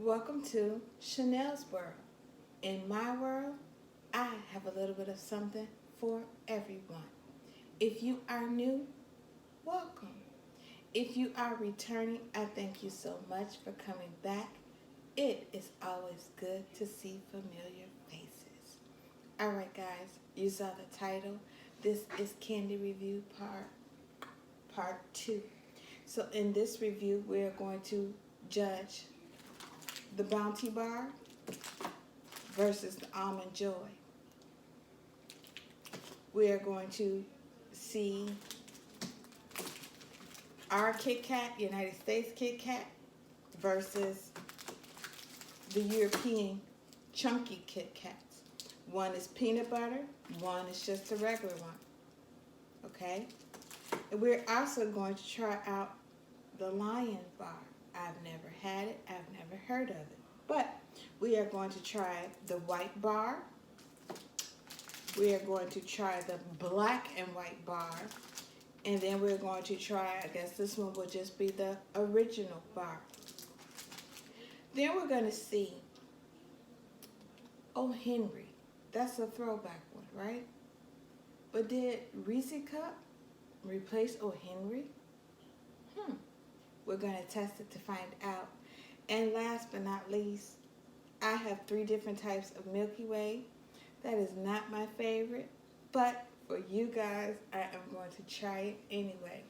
Welcome to Chanel's World. In my world, I have a little bit of something for everyone. If you are new, welcome. If you are returning, I thank you so much for coming back. It is always good to see familiar faces. All right, guys, you saw the title. This is Candy Review Part 2. So in this review, we're going to judge the Bounty Bar versus the Almond Joy. We are going to see our Kit Kat, United States Kit Kat, versus the European Chunky Kit Kats. One is peanut butter, one is just a regular one. Okay? And we're also going to try out the Lion Bar. I've never had it, I've never heard of it. But we are going to try the white bar. We are going to try the black and white bar. And then we're going to try, I guess this one will just be the original bar. Then we're going to see Oh Henry. That's a throwback one, right? But did Reese Cup replace Oh Henry? We're going to test it to find out. And last but not least, I have 3 different types of Milky Way. That is not my favorite, but for you guys, I am going to try it anyway.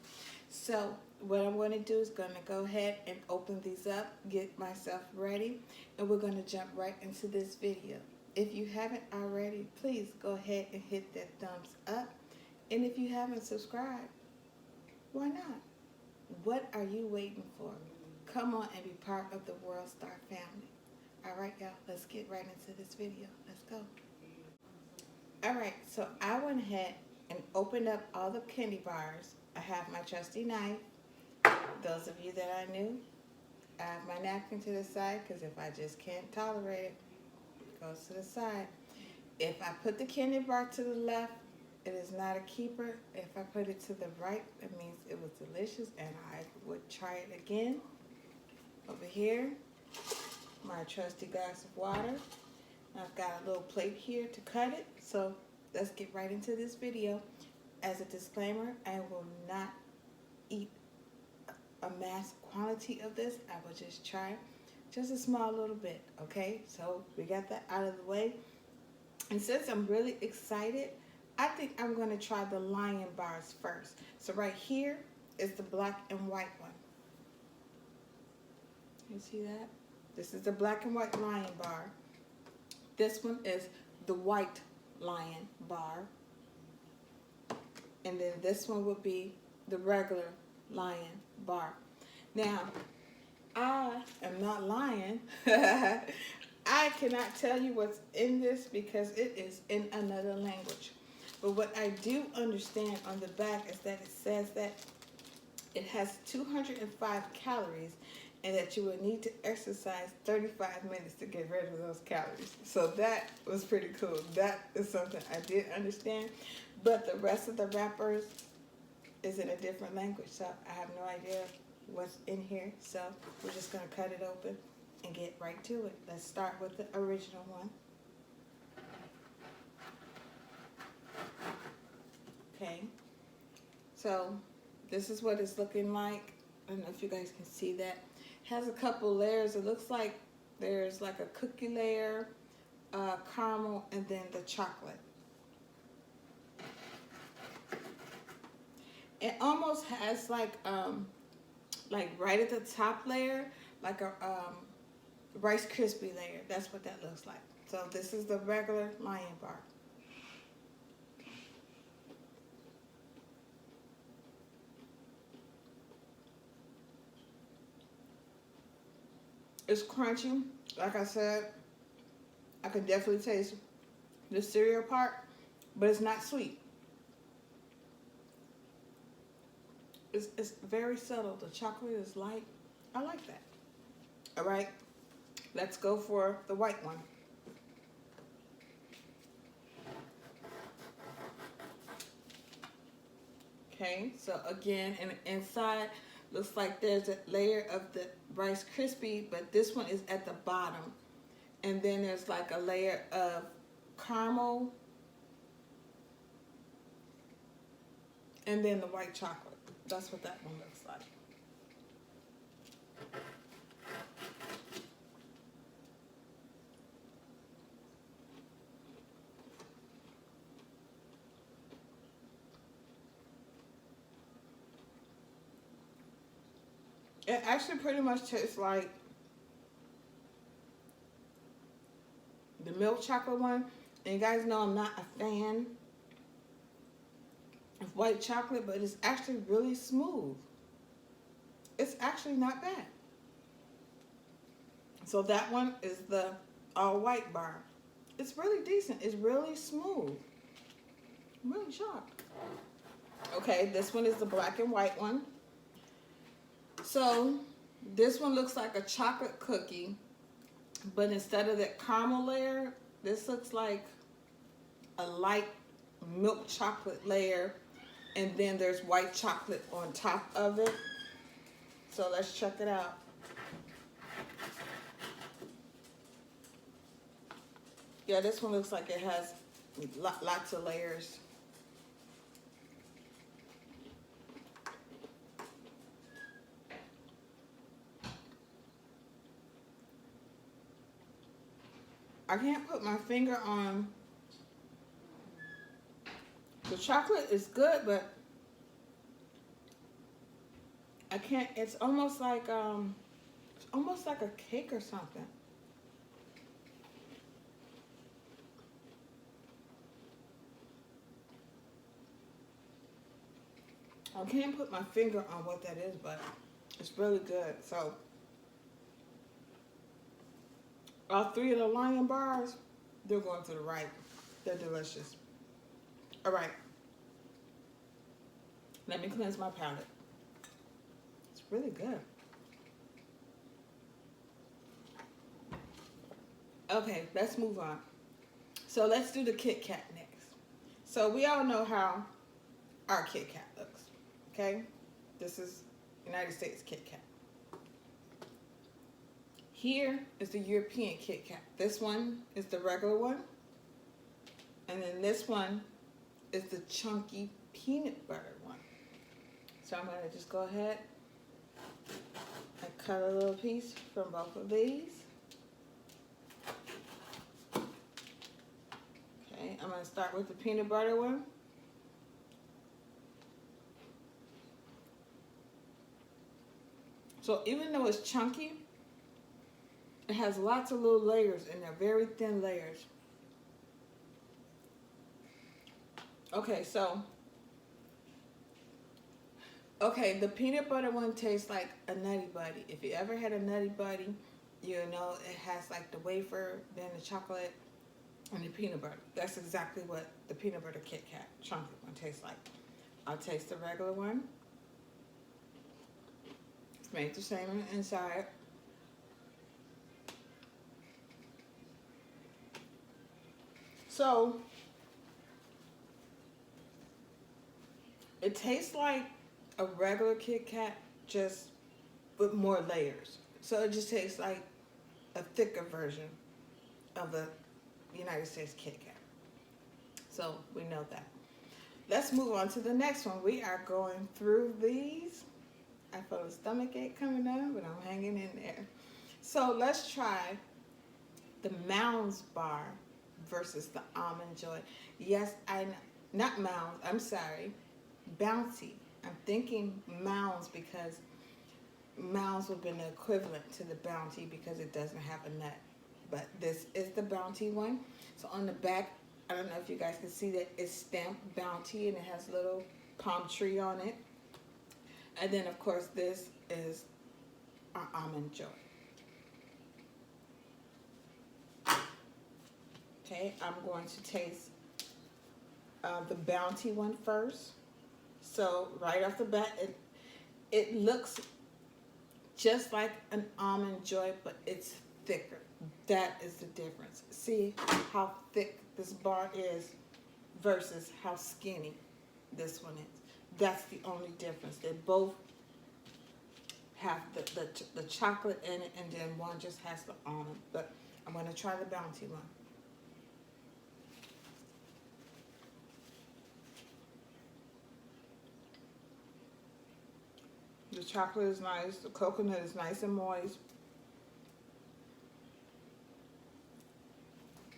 So what I'm going to do is going to go ahead and open these up, get myself ready, and we're going to jump right into this video. If you haven't already, please go ahead and hit that thumbs up. And if you haven't subscribed, why not? What are you waiting for? Come on and be part of the World Star family. All right, y'all, let's get right into this video. Let's go. All right, so I went ahead and opened up all the candy bars. I have my trusty knife. Those of you that are new, I have my napkin to the side because if I just can't tolerate it, it goes to the side. If I put the candy bar to the left, it is not a keeper. If I put it to the right, it means it was delicious and I would try it again. Over here, my trusty glass of water. I've got a little plate here to cut it. So let's get right into this video. As a disclaimer, I will not eat a mass quantity of this. I will just try just a small little bit, okay? So we got that out of the way. And since I'm really excited, I think I'm going to try the Lion bars first. So right here is the black and white one. You see that? This is the black and white Lion bar. This one is the white Lion bar. And then this one would be the regular Lion bar. Now, I am not lying. I cannot tell you what's in this because it is in another language. But what I do understand on the back is that it says that it has 205 calories and that you will need to exercise 35 minutes to get rid of those calories. So that was pretty cool. That is something I did understand. But the rest of the wrappers is in a different language, so I have no idea what's in here. So we're just going to cut it open and get right to it. Let's start with the original one. Okay, so this is what it's looking like. I don't know if you guys can see that. It has a couple layers. It looks like there's like a cookie layer, caramel, and then the chocolate. It almost has like right at the top layer, like a Rice Krispie layer. That's what that looks like. So this is the regular Lion bar. It's crunchy. Like I said, I can definitely taste the cereal part, but it's not sweet. It's very subtle. The chocolate is light. I like that. All right, let's go for the white one. Okay, so again, and inside Looks like there's a layer of the Rice Krispie, but this one is at the bottom. And then there's like a layer of caramel. And then the white chocolate. That's what that one looks like. It actually pretty much tastes like the milk chocolate one. And you guys know I'm not a fan of white chocolate, but it's actually really smooth. It's actually not bad. So that one is the all white bar. It's really decent. It's really smooth. I'm really shocked. Okay, this one is the black and white one. So this one looks like a chocolate cookie, but instead of that caramel layer, this looks like a light milk chocolate layer, and then there's white chocolate on top of it. So let's check it out. Yeah, this one looks like it has lots of layers. I can't put my finger on. The chocolate is good, but I can't. It's almost like a cake or something. I can't put my finger on what that is, but it's really good. So all three of the Lion bars, they're going to the right. They're delicious. All right. Let me cleanse my palate. It's really good. Okay, let's move on. So let's do the Kit Kat next. So we all know how our Kit Kat looks, okay? This is United States Kit Kat. Here is the European Kit Kat. This one is the regular one. And then this one is the chunky peanut butter one. So I'm gonna just go ahead and cut a little piece from both of these. Okay, I'm gonna start with the peanut butter one. So even though it's chunky, it has lots of little layers in there, very thin layers. Okay, the peanut butter one tastes like a Nutty Buddy. If you ever had a Nutty Buddy, you know it has like the wafer, then the chocolate, and the peanut butter. That's exactly what the peanut butter Kit Kat chunky one tastes like. I'll taste the regular one. It's made the same on the inside. So it tastes like a regular Kit Kat, just with more layers. So it just tastes like a thicker version of the United States Kit Kat. So we know that. Let's move on to the next one. We are going through these. I feel a stomach ache coming up, but I'm hanging in there. So let's try the Mounds bar versus the Almond Joy. Yes, not Mounds, I'm sorry, Bounty. I'm thinking Mounds because Mounds would have been the equivalent to the Bounty because it doesn't have a nut. But this is the Bounty one. So on the back, I don't know if you guys can see that it's stamped Bounty and it has a little palm tree on it. And then of course this is our Almond Joy. Okay, I'm going to taste the Bounty one first. So right off the bat, it looks just like an Almond Joy, but it's thicker. That is the difference. See how thick this bar is versus how skinny this one is. That's the only difference. They're both have the chocolate in it, and then one just has the almond. But I'm going to try the Bounty one. The chocolate is nice. The coconut is nice and moist.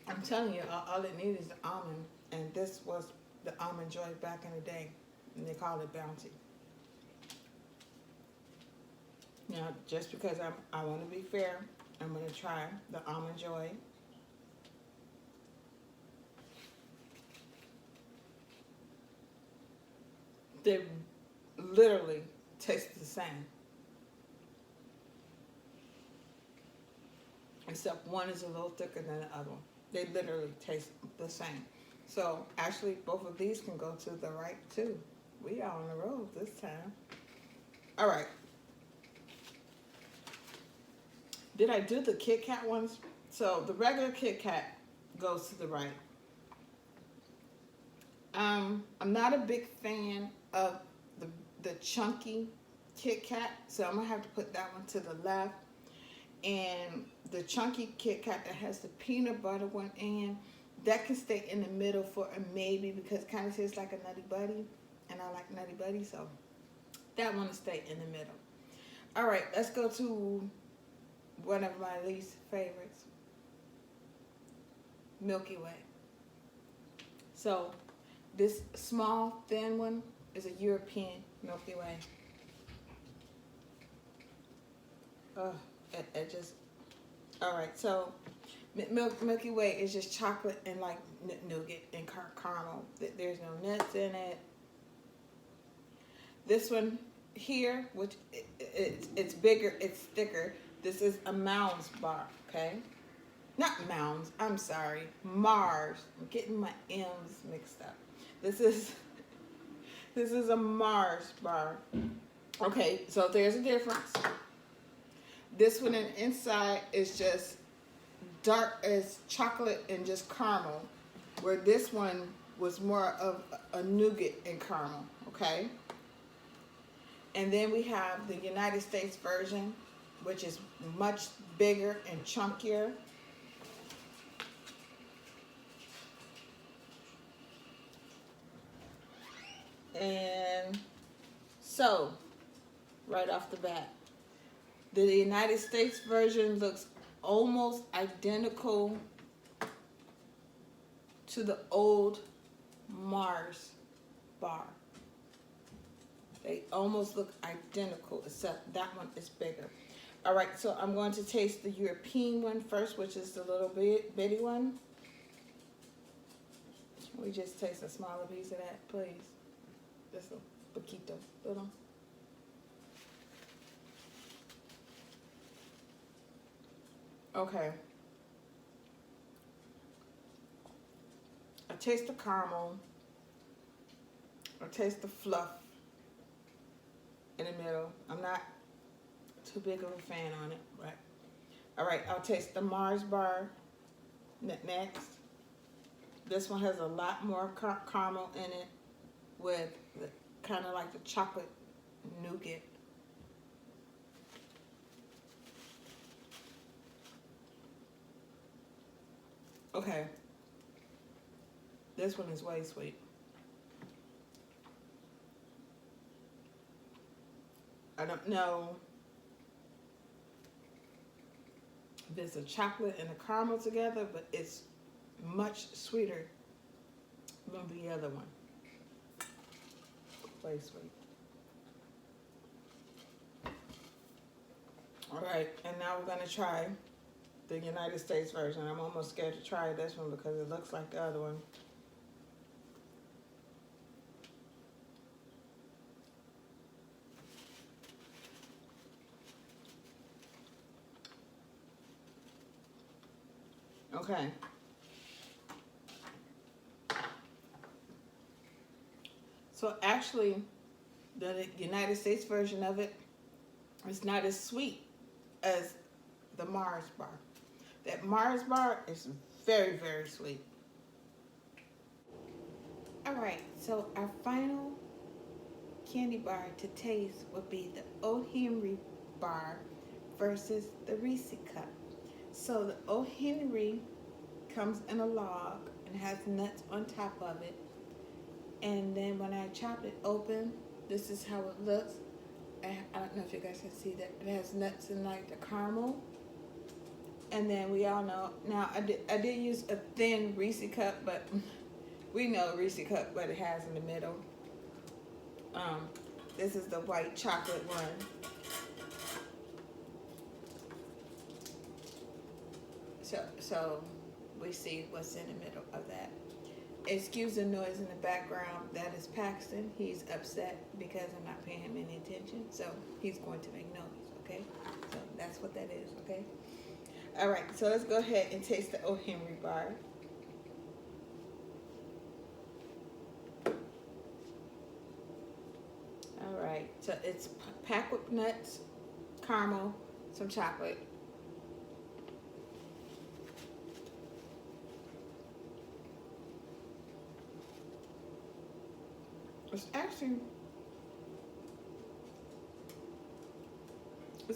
I'm telling you, all it needs is the almond. And this was the Almond Joy back in the day. And they called it Bounty. Now, just because I want to be fair, I'm going to try the Almond Joy. They literally taste the same. Except one is a little thicker than the other one. They literally taste the same. So actually both of these can go to the right too. We are on the road this time. All right. Did I do the Kit Kat ones? So the regular Kit Kat goes to the right. I'm not a big fan of the chunky Kit Kat, so I'm gonna have to put that one to the left. And the chunky Kit Kat that has the peanut butter one in, that can stay in the middle for a maybe, because it kind of tastes like a Nutty Buddy, and I like Nutty Buddy, so that one will stay in the middle. All right, let's go to one of my least favorites, Milky Way. So this small, thin one is a European Milky Way. It just, all right, so Milky Way is just chocolate and like nougat and caramel. There's no nuts in it. This one here, which it's bigger, it's thicker. This is a Mounds bar, okay? Not Mounds, I'm sorry, Mars. I'm getting my M's mixed up. This is a Mars bar. Okay, so there's a difference. This one inside is just dark as chocolate and just caramel, where this one was more of a nougat and caramel, okay? And then we have the United States version, which is much bigger and chunkier. And so, right off the bat, the United States version looks almost identical to the old Mars bar. They almost look identical, except that one is bigger. All right, so I'm going to taste the European one first, which is the little bitty one. Can we just taste a smaller piece of that, please? Just a poquito, little. Okay. I taste the caramel. I taste the fluff in the middle. I'm not too big of a fan on it, but all right, I'll taste the Mars bar next. This one has a lot more caramel in it, with kind of like the chocolate nougat. Okay, this one is way sweet. I don't know if it's a chocolate and a caramel together, but it's much sweeter than the other one. Way sweet. All right, and now we're gonna try the United States version. I'm almost scared to try this one because it looks like the other one. Okay. So actually, the United States version of it is not as sweet as the Mars bar. That Mars bar is very, very sweet. All right, so our final candy bar to taste would be the O. bar versus the Reese cup. So the O. Henry comes in a log and has nuts on top of it. And then when I chop it open, this is how it looks. I don't know if you guys can see that. It has nuts in like the caramel. And then we all know, now I did use a thin Reese cup, but we know Reese cup what it has in the middle. This is the white chocolate one. So we see what's in the middle of that. Excuse the noise in the background. That is Paxton. He's upset because I'm not paying him any attention. So he's going to make noise, okay? So that's what that is, okay? All right, so let's go ahead and taste the O. Henry bar. All right, so it's packed with nuts, caramel, some chocolate. It's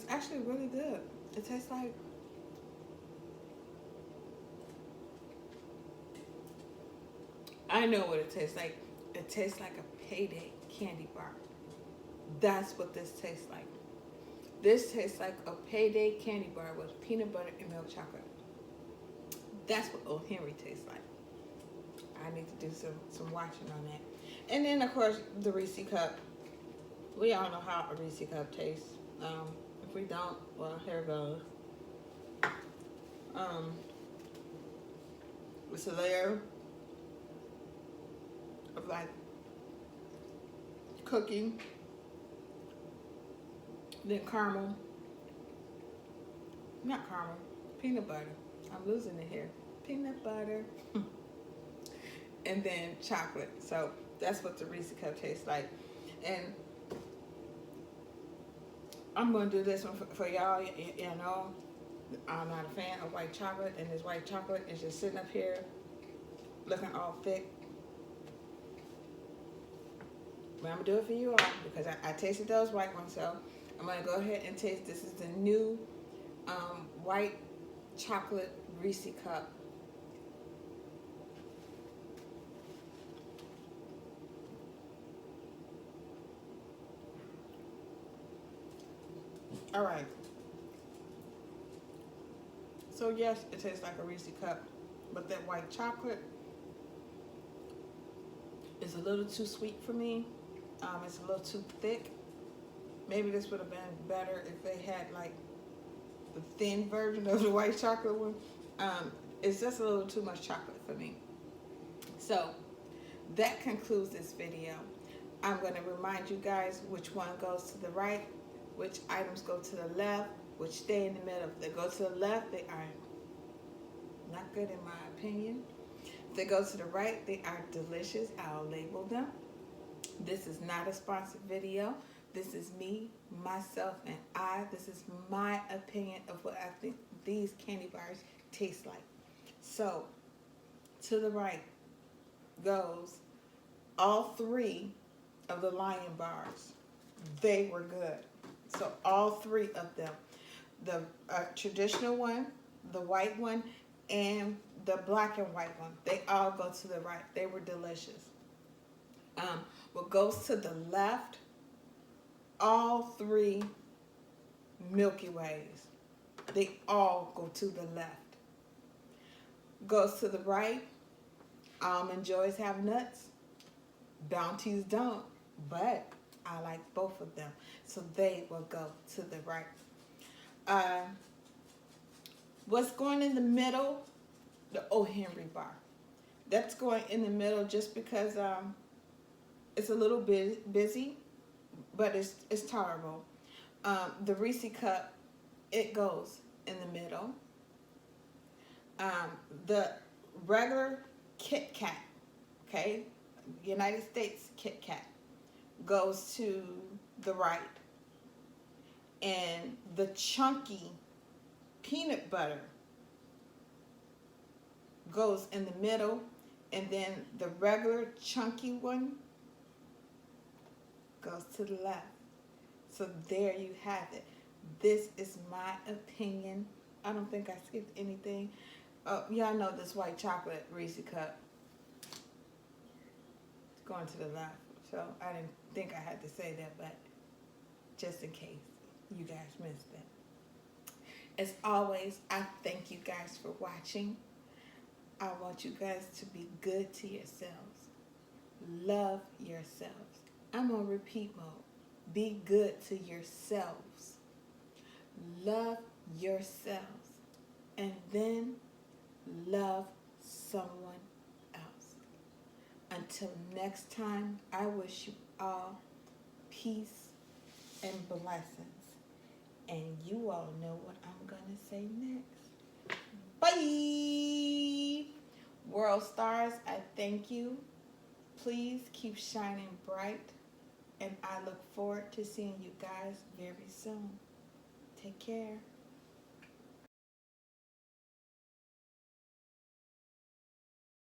actually really good. It tastes like I know what it tastes like. It tastes like a payday candy bar. That's what this tastes like. This tastes like a payday candy bar with peanut butter and milk chocolate. That's what O. Henry tastes like. I need to do some watching on that. And then, of course, the Reese cup. We all know how a Reese cup tastes. If we don't, well, here goes. It's a layer of like cooking, then caramel, not caramel, peanut butter. I'm losing it here. Peanut butter. And then chocolate. So that's what the Reese cup tastes like. And I'm going to do this one for y'all. You know, I'm not a fan of white chocolate, and this white chocolate is just sitting up here looking all thick. But I'm going to do it for you all because I tasted those white ones. So I'm going to go ahead and taste. This is the new white chocolate Reese cup. All right. So yes, it tastes like a Reese cup, but that white chocolate is a little too sweet for me. It's a little too thick. Maybe this would have been better if they had like the thin version of the white chocolate one. It's just a little too much chocolate for me. So that concludes this video. I'm going to remind you guys which one goes to the right, which items go to the left, which stay in the middle. If they go to the left, they are not good in my opinion. If they go to the right, they are delicious. I'll label them. This is not a sponsored video. This is me, myself, and I. This is my opinion of what I think these candy bars taste like. So, to the right goes all three of the Lion bars. They were good. So all three of them. The traditional one, the white one, and the black and white one. They all go to the right. They were delicious. What goes to the left, all three Milky Ways. They all go to the left. Goes to the right, Almond Joys have nuts. Bounties don't, but I like both of them. So they will go to the right. What's going in the middle? The O. Henry bar. That's going in the middle just because it's a little bit busy, but it's tolerable. The Reese cup, it goes in the middle. The regular Kit Kat, okay, United States Kit Kat, goes to the right. And the chunky peanut butter goes in the middle. And then the regular chunky one goes to the left. So there you have it. This is my opinion. I don't think I skipped anything. Y'all know this white chocolate Reese cup. It's going to the left. So I didn't think I had to say that, but just in case you guys missed it. As always, I thank you guys for watching. I want you guys to be good to yourselves. Love yourselves. I'm on repeat mode. Be good to yourselves. Love yourselves. And then love someone else. Until next time, I wish you all peace and blessings. And you all know what I'm going to say next. Bye! World stars, I thank you. Please keep shining bright. And I look forward to seeing you guys very soon. Take care.